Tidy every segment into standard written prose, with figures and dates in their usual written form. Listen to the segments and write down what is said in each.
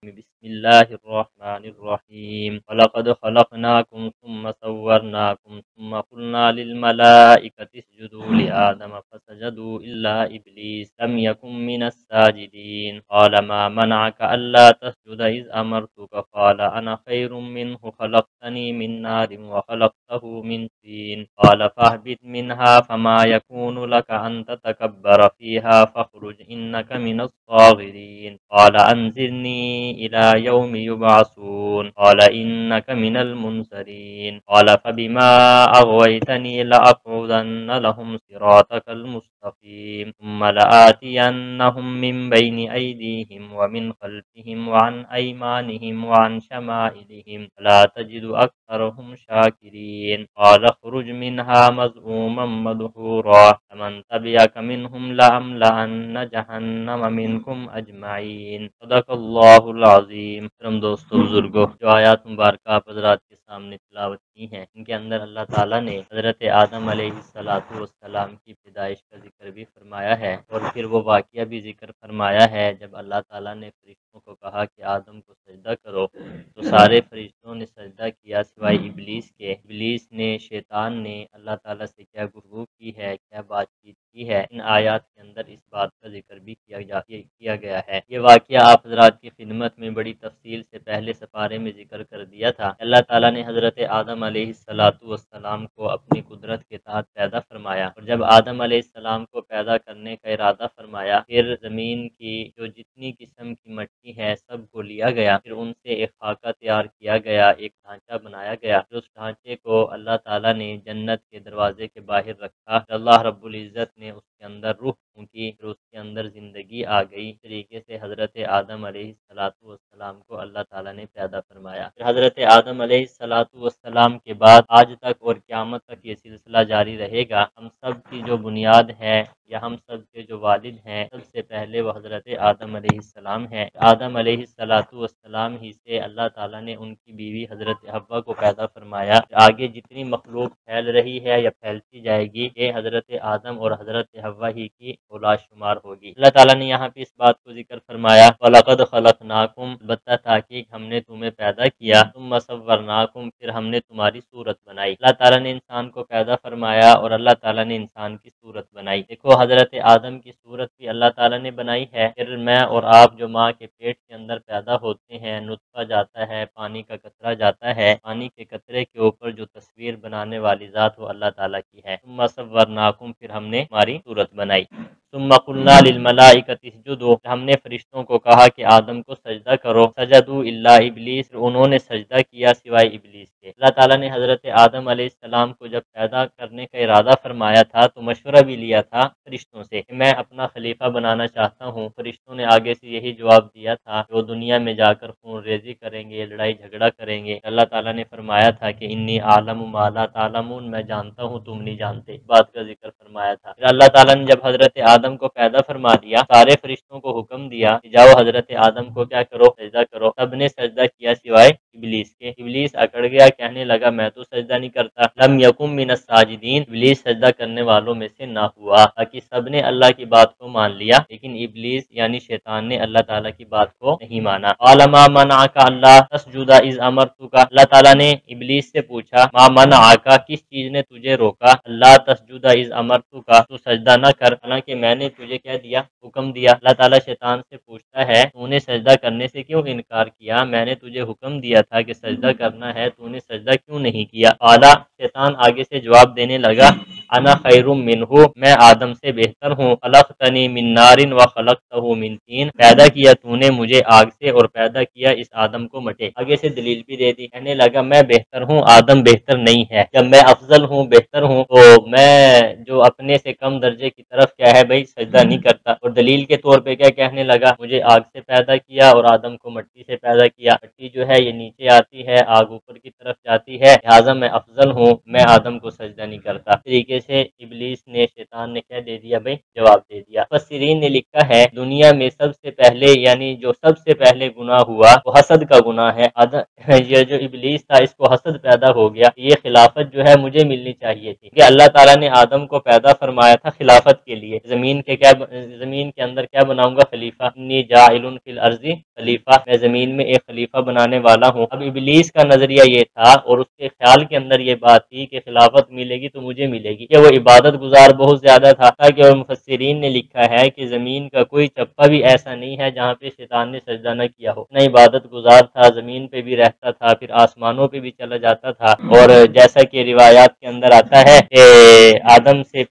بسم الله الرحمن الرحيم ولقد خلقناكم ثم صورناكم ثم قلنا للملائكة اسجدوا لآدم فسجدوا إلا إبليس لم يكن من الساجدين قال ما منعك ألا تسجد إذ أمرتك قال أنا خير منه خلقتني من نار وخلقته من طين قال فاهبط منها فما يكون لك أن تتكبر فيها فاخرج إنك من الصاغرين قال أنزلني إلى يوم يبعثون قال إنك من المنذرين قال فبما أغويتني لأقعدن لهم صراطك المستقيم ثم لآتينهم من بين أيديهم ومن خلفهم وعن أيمانهم وعن شمائلهم ولا تجد أكثرهم شاكرين قال اخرج منها مذءوما مدحورا فمن تبعك منهم لأملأن جهنم منكم أجمعين صدق اللہ العظیم۔ کرم دوستو بزرگو، جو آیات مبارکہ آپ حضرات کے سامنے تلاوت کی ہیں، ان کے اندر اللہ تعالیٰ نے حضرت آدم علیہ السلام کی پیدائش کا ذکر بھی فرمایا ہے، اور پھر وہ واقعہ بھی ذکر فرمایا ہے جب اللہ تعالیٰ نے فرشتوں کو کہا کہ آدم کو سجدہ کرو، تو سارے فرشتوں نے سجدہ کیا سوائے ابلیس کے۔ ابلیس نے، شیطان نے اللہ تعالیٰ سے کیا گفتگو کی ہے، کیا بات چیت کی ہے، ان آیات کے اندر اس بات کا ذکر بھی کیا گیا ہے۔ یہ واقعہ آپ حضرات کی خدمت میں بڑی تفصیل سے پہلے سپارے میں ذکر کر دیا تھا۔ اللہ تعالیٰ نے حضرت آدم علیہ السلام کو اپنی قدرت کے تحت پیدا فرمایا، اور جب آدم علیہ السلام کو پیدا کرنے کا ارادہ فرمایا، پھر زمین کی جو جتنی قسم کی مٹی ہے سب کو لیا گیا، پھر ان سے ایک خاکہ تیار کیا گیا، ایک ڈھانچہ بنایا گیا، جو اس ڈھانچے کو اللہ تعالیٰ نے جنت کے دروازے کے باہر رکھا۔ اللہ رب العزت نے اس کے اندر روح پھونکی، پھر اس کے اندر زندگی آ گئی۔ اس طریقے سے حضرت آدم علیہ السلام کو اللہ تعالیٰ نے پیدا فرمایا۔ پھر حضرت آدم علیہ السلام کے بعد آج تک اور قیامت تک یہ سلسلہ جاری رہے گا۔ ہم سب کی جو بنیاد ہے یا ہم سب کے جو والد ہیں، سب سے پہلے وہ حضرت آدم علیہ السلام ہیں۔ آدم علیہ السلام ہی سے اللہ تعالیٰ نے ان کی بیوی حضرت حوا کو پیدا فرمایا۔ آگے جتنی مخلوق پھیل رہی ہے یا پھیلتی جائے گی، یہ حضرت آدم اور حضرت حوا ہی کی اولاد شمار ہوگی۔ اللہ تعالیٰ نے یہاں پہ اس بات کو ذکر فرمایا، وَلَقَدْ خَلَقْنَاكُمْ، البتہ تحقیق ہم نے تمہیں پیدا کیا، ثُمَّ صَوَّرْنَاكُمْ، پھر ہم نے تمہاری صورت بنائی۔ اللہ تعالیٰ نے انسان کو پیدا فرمایا اور اللہ تعالیٰ نے انسان کی صورت بنائی۔ دیکھو حضرت آدم کی صورت بھی اللہ تعالیٰ نے بنائی ہے، پھر میں اور آپ جو ماں کے پیٹ کے اندر پیدا ہوتے ہیں، نطفہ جاتا ہے، پانی کا قطرہ جاتا ہے، پانی کے قطرے کے اوپر جو تصویر بنانے والی ذات وہ اللہ تعالیٰ کی ہے۔ ثُمَّ صَوَّرْنَاكُمْ، پھر ہم نے ہماری صورت بنائی۔ ثُمَّ قُلْنَا لِلْمَلَائِكَةِ اسْجُدُوا، ہم نے فرشتوں کو کہا کہ آدم کو سجدہ کرو، سجدوا الا ابلیس، انہوں نے سجدہ کیا سوائے ابلیس کے۔ اللہ تعالیٰ نے حضرت آدم علیہ السلام کو جب پیدا کرنے کا ارادہ فرمایا تھا تو مشورہ بھی لیا تھا فرشتوں سے کہ میں اپنا خلیفہ بنانا چاہتا ہوں۔ فرشتوں نے آگے سے یہی جواب دیا تھا کہ وہ دنیا میں جا کر خون ریزی کریں گے، لڑائی جھگڑا کریں گے۔ اللہ تعالیٰ نے فرمایا تھا کہ انی عالم ما لا تعلمون، میں جانتا ہوں تم نہیں جانتے، بات کا ذکر فرمایا تھا۔ پھر اللہ تعالیٰ نے جب حضرت آدم کو پیدا فرما دیا، سارے فرشتوں کو حکم دیا کہ جاؤ حضرت آدم کو کیا کرو، سجدہ کرو۔ سب نے سجدہ کیا سوائے ابلیس کے۔ ابلیس اکڑ گیا، کہنے لگا میں تو سجدہ نہیں کرتا، لم یکم من الساجدین، ابلیس سجدہ کرنے والوں میں سے نہ ہوا۔ باقی سب نے اللہ کی بات کو مان لیا، لیکن ابلیس یعنی شیطان نے اللہ تعالیٰ کی بات کو نہیں مانا۔ قال ما منعک الا تسجد اذ امرتک، اللہ تعالیٰ نے ابلیس سے پوچھا ما منعک، کس چیز نے تجھے روکا، اللہ تسجد اذ امرتک، تو سجدہ نہ کر حالانکہ میں نے تجھے کیا دیا، حکم دیا۔ اللہ تعالیٰ شیطان سے پوچھتا ہے تو نے سجدہ کرنے سے کیوں انکار کیا، میں نے تجھے حکم دیا تھا کہ سجدہ کرنا ہے، تو نے سجدہ کیوں نہیں کیا۔ قال، شیطان آگے سے جواب دینے لگا انا خیر منہ، میں آدم سے بہتر ہوں، خلقتنی من نار وخلقتہ من طین، پیدا کیا تو نے مجھے آگ سے اور پیدا کیا اس آدم کو مٹے۔ آگے سے دلیل بھی دے دی، کہنے لگا میں بہتر ہوں، آدم بہتر نہیں ہے، جب میں افضل ہوں، بہتر ہوں، تو میں جو اپنے سے کم درجے کی طرف کیا ہے بھائی سجدہ نہیں کرتا۔ اور دلیل کے طور پہ کیا کہنے لگا، مجھے آگ سے پیدا کیا اور آدم کو مٹی سے پیدا کیا، مٹی جو ہے یہ نیچے آتی ہے، آگ اوپر کی طرف جاتی ہے، لہٰذا میں افضل ہوں، میں آدم کو سجدہ نہیں کرتا۔ اس طریقے سے ابلیس نے شیطان نے کیا دے دیا بھائی؟ جواب دے دیا۔ مفسرین نے لکھا ہے دنیا میں سب سے پہلے یعنی جو سب سے پہلے گناہ ہوا وہ حسد کا گناہ ہے۔ یہ جو ابلیس تھا اس کو حسد پیدا ہو گیا، یہ خلافت جو ہے مجھے ملنی چاہیے تھی، کہ اللہ تعالیٰ نے آدم کو پیدا فرمایا تھا خلافت کے لیے، زمین کے اندر کیا بناؤں گا؟ خلیفہ، انی جاعل فی الارض خلیفہ، میں زمین میں ایک خلیفہ بنانے والا ہوں۔ اب ابلیس کا نظریہ یہ تھا اور اس کے خیال کے اندر یہ بات تھی کہ خلافت ملے گی تو مجھے ملے گی، کہ وہ عبادت گزار بہت زیادہ تھا، تاکہ مفسرین نے لکھا ہے کہ زمین کا کوئی چپا بھی ایسا نہیں ہے جہاں پہ شیطان نے سجدہ نہ کیا ہو، اتنا عبادت گزار تھا، زمین پہ بھی رہتا تھا، پھر آسمانوں پہ بھی چلا جاتا تھا، اور جیسا کہ روایات کے اندر آتا ہے کہ آدم سے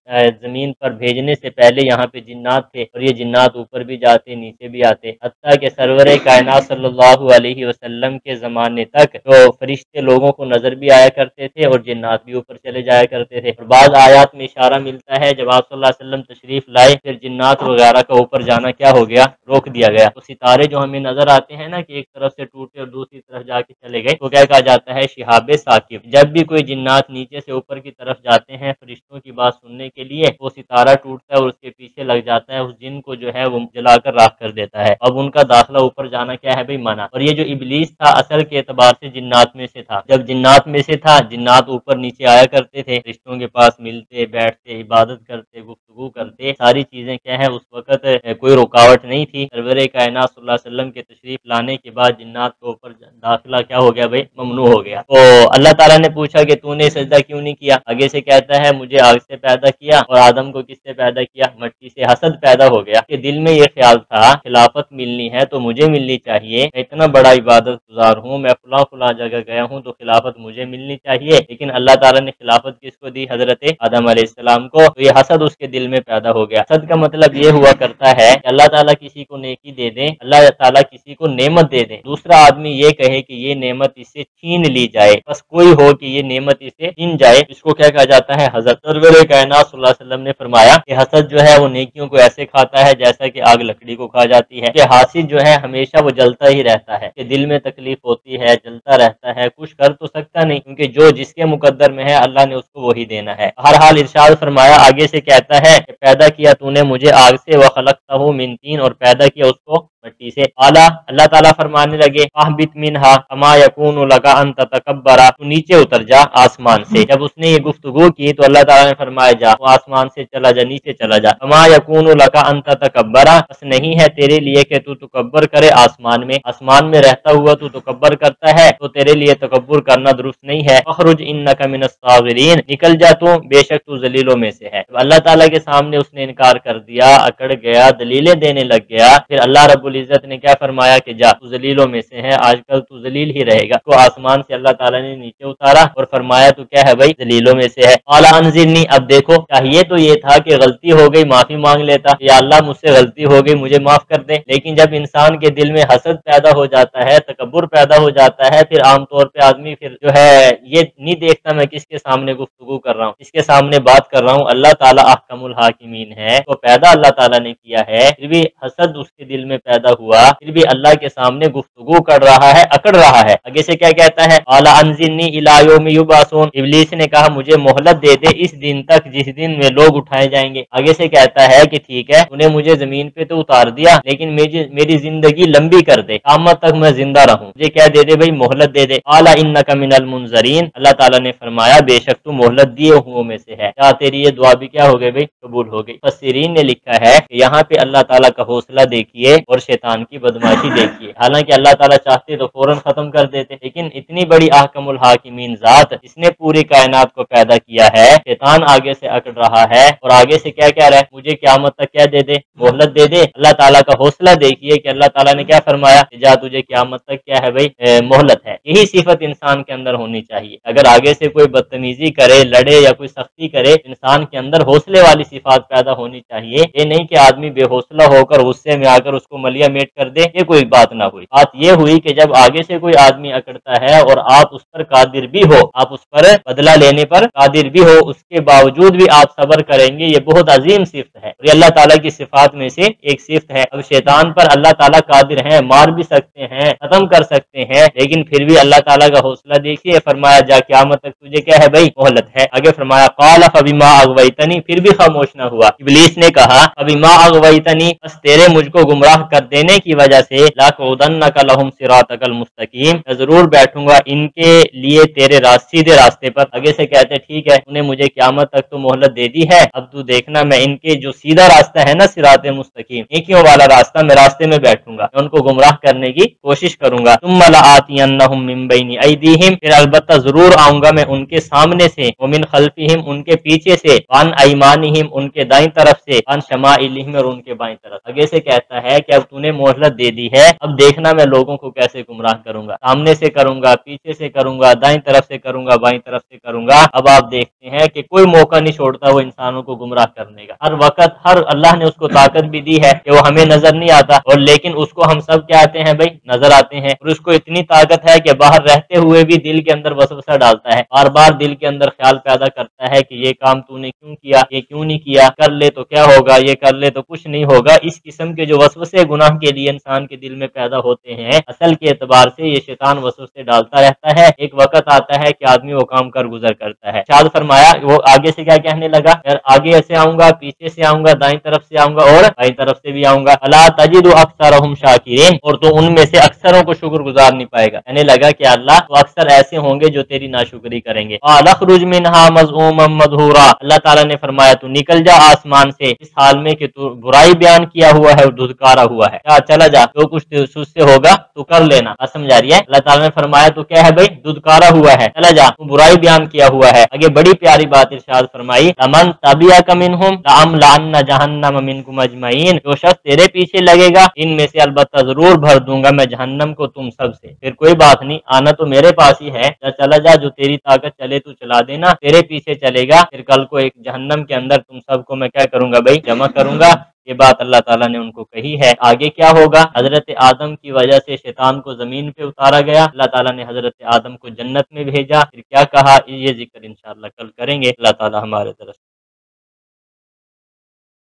زمین پر بھیجنے سے پہلے یہاں پہ جنات تھے، اور یہ جنات اوپر بھی جاتے نیچے بھی آتے، حتیٰ کہ سرور کائنات صلی اللہ علیہ وسلم کے زمانے تک تو فرشتے لوگوں کو نظر بھی آیا کرتے تھے اور جنات بھی اوپر چلے جایا کرتے تھے۔ اور بعض آیات میں اشارہ ملتا ہے جب آپ صلی اللہ علیہ وسلم تشریف لائے پھر جنات وغیرہ کا اوپر جانا کیا ہو گیا؟ روک دیا گیا۔ تو ستارے جو ہمیں نظر آتے ہیں نا کہ ایک طرف سے ٹوٹے اور دوسری طرف جا کے چلے گئے، تو کیا کہا جاتا ہے؟ شہاب ثاقب۔ جب بھی کوئی جنات نیچے سے اوپر کی طرف جاتے ہیں فرشتوں کی بات سننے کے لیے، وہ ستارہ ٹوٹتا ہے اور اس کے پیچھے لگ جاتا ہے، اس جن کو جو ہے وہ جلا کر راکھ کر دیتا ہے۔ اب ان کا داخلہ اوپر جانا کیا ہے بھائی؟ منع۔ اور یہ جو ابلیس تھا اصل کے اعتبار سے جنات میں سے تھا، جب جنات میں سے تھا جنات اوپر نیچے آیا کرتے تھے، فرشتوں کے پاس ملتے بیٹھتے عبادت کرتے گفتگو کرتے، ساری چیزیں کیا ہے اس وقت کوئی رکاوٹ نہیں تھی۔ سرور کائنات صلی اللہ علیہ وسلم کے تشریف لانے کے بعد جنات کو اوپر داخلہ کیا ہو گیا بھائی؟ ممنوع ہو گیا۔ تو اللہ تعالیٰ نے پوچھا کہ تو نے سجدہ کیوں نہیں کیا؟ آگے سے کہتا ہے مجھے آگ سے پیدا کیا اور آدم کو کس سے پیدا کیا؟ مٹی سے۔ حسد پیدا ہو گیا کہ دل میں یہ خیال تھا خلافت ملنی ہے تو مجھے ملنی چاہیے، میں اتنا بڑا عبادت گزار ہوں، میں فلاں جگہ گیا ہوں تو خلافت مجھے ملنی چاہیے، لیکن اللہ تعالیٰ نے خلافت کس کو دی؟ حضرت آدم علیہ السلام کو۔ تو یہ حسد اس کے دل میں پیدا ہو گیا۔ حسد کا مطلب یہ ہوا کرتا ہے کہ اللہ تعالیٰ کسی کو نیکی دے دیں، اللہ تعالیٰ کسی کو نعمت دے دیں، دوسرا آدمی یہ کہے کہ یہ نعمت اس سے چھین لی جائے، بس کوئی ہو کہ یہ نعمت اس سے چھین جائے، اس کو کیا کہا جاتا ہے؟ حسد۔ سرور کائنات صلی اللہ علیہ وسلم نے فرمایا کہ حسد جو ہے وہ نیکیوں کو ایسے کھاتا ہے جیسا کہ آگ لکڑی کو کھا جاتی ہے، کہ حاسد جو ہے ہمیشہ وہ جلتا ہی رہتا ہے، کہ دل میں تکلیف ہوتی ہے، جلتا رہتا ہے، کچھ کر تو سکتا نہیں، کیونکہ جو جس کے مقدر میں ہے اللہ نے اس کو وہی دینا ہے۔ ہر حال ارشاد فرمایا آگے سے کہتا ہے کہ پیدا کیا تو نے مجھے آگ سے، وخلقتہ من طین، اور پیدا کیا اس کو مٹی سے۔ اعلیٰ اللہ تعالیٰ فرمانے لگے فاہبط منہا کما یکون لک ان تتکبر، تو نیچے اتر جا آسمان سے۔ جب اس نے یہ گفتگو کی تو اللہ تعالیٰ نے فرمایا جا، وہ آسمان سے چلا جا، نیچے چلا جا۔ کما یکون لک ان تتکبر، بس نہیں ہے تیرے لیے کہ تو تکبر کرے آسمان میں، آسمان میں رہتا ہوا تو تکبر کرتا ہے تو تیرے لیے تکبر کرنا درست نہیں ہے۔ اخرج انک من الصاغرین، نکل جا تو بے شک تو ذلیلوں میں سے ہے۔ اللہ تعالیٰ کے سامنے اس نے انکار کر دیا، اکڑ گیا، دلیلیں دینے لگ گیا، پھر اللہ رب العزت نے کیا فرمایا کہ جا تو ذلیلوں میں سے ہے، آج کل تو ذلیل ہی رہے گا۔ تو آسمان سے اللہ تعالیٰ نے نیچے اتارا اور فرمایا تو کیا ہے بھائی؟ ذلیلوں میں سے ہے۔ قال انظرنی، اب دیکھو چاہیے تو یہ تھا کہ غلطی ہو گئی معافی مانگ لیتا، یا اللہ مجھ سے غلطی ہو گئی مجھے معاف کر دے، لیکن جب انسان کے دل میں حسد پیدا ہو جاتا ہے، تکبر پیدا ہو جاتا ہے، پھر عام طور پہ آدمی پھر جو ہے یہ نہیں دیکھتا میں کس کے سامنے گفتگو کر رہا ہوں، کس کے سامنے بات کر رہا ہوں، اللہ تعالیٰ احکم الحاکمین ہے، تو پیدا اللہ تعالیٰ نے کیا ہے، پھر بھی حسد اس کے دل میں پیدا ہوا، پھر بھی اللہ کے سامنے گفتگو کر رہا ہے، اکڑ رہا ہے۔ آگے سے کیا کہتا ہے؟ قال انظرنی الی یوم یبعثون، ابلیس نے کہا مجھے مہلت دے دے اس دن تک جس دن میں لوگ اٹھائے جائیں گے۔ آگے سے کہتا ہے کہ ٹھیک ہے انہیں مجھے زمین پہ تو اتار دیا، لیکن میری زندگی لمبی کر دے، قیامت تک میں زندہ رہوں، مجھے کیا دے دے بھائی؟ مہلت دے دے۔ قال انک من المنظرین، اللہ تعالیٰ نے فرمایا بے شک تو مہلت دیے ہوں میں سے ہے۔ کیا تیری یہ دعا بھی کیا ہو گئی بھائی؟ قبول ہو گئی۔ مفسرین نے لکھا ہے کہ یہاں پہ اللہ تعالیٰ کا حوصلہ دیکھیے اور شیطان کی بدماشی دیکھیے، حالانکہ اللہ تعالیٰ چاہتے تو فوراً ختم کر دیتے، لیکن اتنی بڑی احکم الحاکمین ذات جس نے پوری کائنات کو پیدا کیا ہے، شیطان آگے سے اکڑ رہا ہے اور آگے سے کیا کہہ رہا ہے؟ مجھے قیامت تک کیا دے دے؟ مہلت دے دے۔ اللہ تعالیٰ کا حوصلہ دیکھیے کہ اللہ تعالیٰ نے کیا فرمایا کہ جا تجھے قیامت تک کیا ہے بھائی؟ مہلت ہے۔ یہی صفت انسان کے اندر ہونی چاہیے، اگر آگے سے کوئی بدتمیزی کرے، لڑے یا کوئی سختی کرے، انسان کے اندر حوصلے والی صفات پیدا ہونی چاہیے، یہ نہیں کہ آدمی بے حوصلہ ہو کر غصے میں آ کر اس کو ملیا دریا میٹ کر دے، یہ کوئی بات نہ ہوئی۔ بات یہ ہوئی کہ جب آگے سے کوئی آدمی اکڑتا ہے اور آپ اس پر قادر بھی ہو، آپ اس پر بدلہ لینے پر قادر بھی ہو، اس کے باوجود بھی آپ صبر کریں گے، یہ بہت عظیم صفت ہے اور یہ اللہ تعالیٰ کی صفات میں سے ایک صفت ہے۔ اب شیطان پر اللہ تعالیٰ قادر ہیں، مار بھی سکتے ہیں، ختم کر سکتے ہیں، لیکن پھر بھی اللہ تعالیٰ کا حوصلہ دیکھیے، فرمایا جا قیامت تک تجھے کیا ہے بھائی، مہلت ہے۔ آگے فرمایا قال فبما اغویتنی، پھر بھی خاموش نہ ہوا۔ ابلیس نے کہا فبما اغویتنی، بس تیرے مجھ کو گمراہ کر دینے کی وجہ سے، لاقعدنک لہم صراطک المستقیم، میں ضرور بیٹھوں گا ان کے لیے تیرے سیدھے راستے پر۔ آگے سے کہتے ٹھیک ہے، انہیں مجھے قیامت تک تو مہلت دے دی ہے، اب تو دیکھنا میں ان کے جو سیدھا راستہ ہے نا، صراط مستقیم، نیکیوں والا راستہ، میں راستے میں بیٹھوں گا، میں ان کو گمراہ کرنے کی کوشش کروں گا۔ ثم لآتینہم من بین ایدیہم، پھر البتہ ضرور آؤں گا میں ان کے سامنے سے، ومن خلفہم، ان کے پیچھے سے، وعن ایمانہم، ان کے دائیں طرف سے، وعن شمائلہم، اور ان کے بائیں طرف۔ آگے سے کہتا ہے کہ اب تو نے مہلت دے دی ہے، اب دیکھنا میں لوگوں کو کیسے گمراہ کروں گا، سامنے سے کروں گا، پیچھے سے کروں گا، دائیں طرف سے کروں گا، بائیں طرف سے کروں گا۔ اب آپ دیکھتے ہیں کہ کوئی موقع نہیں چھوڑتا وہ انسانوں کو گمراہ کرنے کا، ہر وقت، ہر اللہ نے اس کو طاقت بھی دی ہے کہ وہ ہمیں نظر نہیں آتا، اور لیکن اس کو ہم سب کیا آتے ہیں بھائی، نظر آتے ہیں، اور اس کو اتنی طاقت ہے کہ باہر رہتے ہوئے بھی دل کے اندر وسوسہ ڈالتا ہے، بار بار دل کے اندر خیال پیدا کرتا ہے کہ یہ کام تو نے کیوں کیا، یہ کیوں نہیں کیا، کر لے تو کیا ہوگا، یہ کر لے تو کچھ نہیں ہوگا۔ اس قسم کے جو وسوسے گناہ کے لیے انسان کے دل میں پیدا ہوتے ہیں، اصل کے اعتبار سے یہ شیطان وسوسے ڈالتا رہتا ہے، ایک وقت آتا ہے کہ آدمی وہ کام کر گزر کرتا ہے۔ شاد فرمایا، وہ آگے سے کیا کہنے لگا، یار آگے سے آؤں گا، پیچھے سے آؤں گا، دائیں طرف سے آؤں گا اور بائیں طرف سے بھی آؤں گا، الا تجد اکثرهم شاکرین، اور تو ان میں سے اکثروں کو شکر گزار نہیں پائے گا۔ کہنے لگا کہ اللہ تو اکثر ایسے ہوں گے جو تیری ناشکری کریں گے۔ قال اخرج منها مذءوما مدحورا، اللہ تعالیٰ نے فرمایا تو نکل جا آسمان سے اس حال میں کہ تو برائی بیان کیا ہوا ہے اور دھتکارا ہوا ہے، چلا جا، جو کچھ تجھ سے ہوگا تو کر لینا۔ سمجھا رہی ہے، اللہ تعالیٰ نے فرمایا تو کیا ہے بھائی، دھتکارا ہوا ہے، چلا جا، تو برائی بیان کیا ہوا ہے۔ آگے بڑی پیاری بات ارشاد فرمائی، لمن تبعک منہم لأملأن جہنم منکم اجمعین، جو شخص تیرے پیچھے لگے گا ان میں سے البتہ ضرور بھر دوں گا میں جہنم کو تم سب سے۔ پھر کوئی بات نہیں، آنا تو میرے پاس ہی ہے، چلا جا، جو تیری طاقت چلے تو چلا دینا، تیرے پیچھے چلے گا، پھر کل کو ایک جہنم کے اندر تم سب کو میں کیا کروں گا بھائی، جمع کروں گا۔ یہ بات اللہ تعالیٰ نے ان کو کہی ہے۔ آگے کیا ہوگا، حضرت آدم کی وجہ سے شیطان کو زمین پہ اتارا گیا، اللہ تعالیٰ نے حضرت آدم کو جنت میں بھیجا، پھر کیا کہا، یہ ذکر انشاءاللہ کل کریں گے۔ اللہ تعالیٰ ہمارے طرف